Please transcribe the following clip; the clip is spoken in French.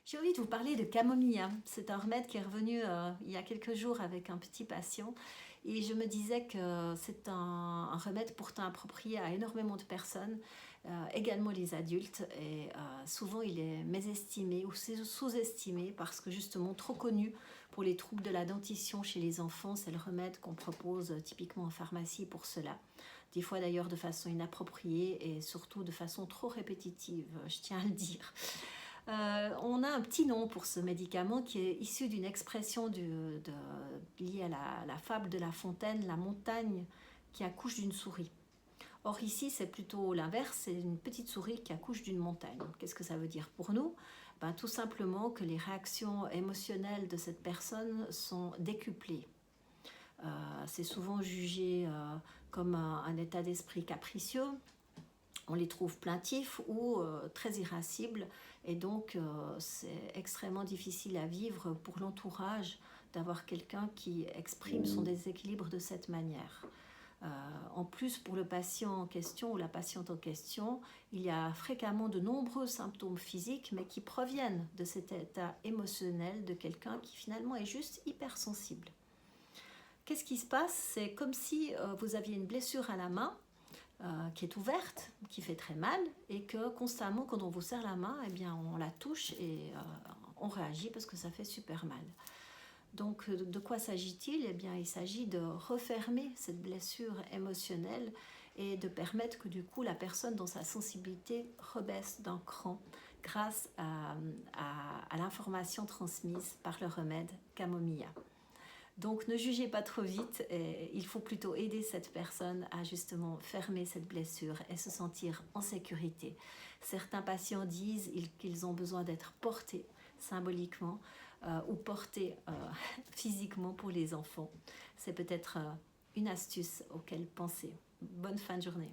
J'ai envie de vous parler de camomilla. C'est un remède qui est revenu il y a quelques jours avec un petit patient et je me disais que c'est un remède pourtant approprié à énormément de personnes, également les adultes et souvent il est mésestimé ou sous-estimé parce que justement trop connu pour les troubles de la dentition chez les enfants. C'est le remède qu'on propose typiquement en pharmacie pour cela. Des fois d'ailleurs de façon inappropriée et surtout de façon trop répétitive, je tiens à le dire. On a un petit nom pour ce médicament qui est issu d'une expression liée à la fable de La Fontaine, la montagne qui accouche d'une souris. Or ici, c'est plutôt l'inverse, c'est une petite souris qui accouche d'une montagne. Qu'est-ce que ça veut dire pour nous? Tout simplement que les réactions émotionnelles de cette personne sont décuplées. C'est souvent jugé comme un état d'esprit capricieux. On les trouve plaintifs ou très irascibles et donc c'est extrêmement difficile à vivre pour l'entourage d'avoir quelqu'un qui exprime son déséquilibre de cette manière. En plus, pour le patient en question ou la patiente en question, il y a fréquemment de nombreux symptômes physiques mais qui proviennent de cet état émotionnel de quelqu'un qui finalement est juste hypersensible. Qu'est-ce qui se passe? C'est comme si vous aviez une blessure à la main qui est ouverte, qui fait très mal et que constamment quand on vous serre la main, eh bien, on la touche et on réagit parce que ça fait super mal. Donc de quoi s'agit-il? Eh bien, il s'agit de refermer cette blessure émotionnelle et de permettre que du coup la personne dans sa sensibilité rebaisse d'un cran grâce à l'information transmise par le remède camomilla. Donc ne jugez pas trop vite, et il faut plutôt aider cette personne à justement fermer cette blessure et se sentir en sécurité. Certains patients disent qu'ils ont besoin d'être portés symboliquement ou portés physiquement pour les enfants. C'est peut-être une astuce auquel penser. Bonne fin de journée.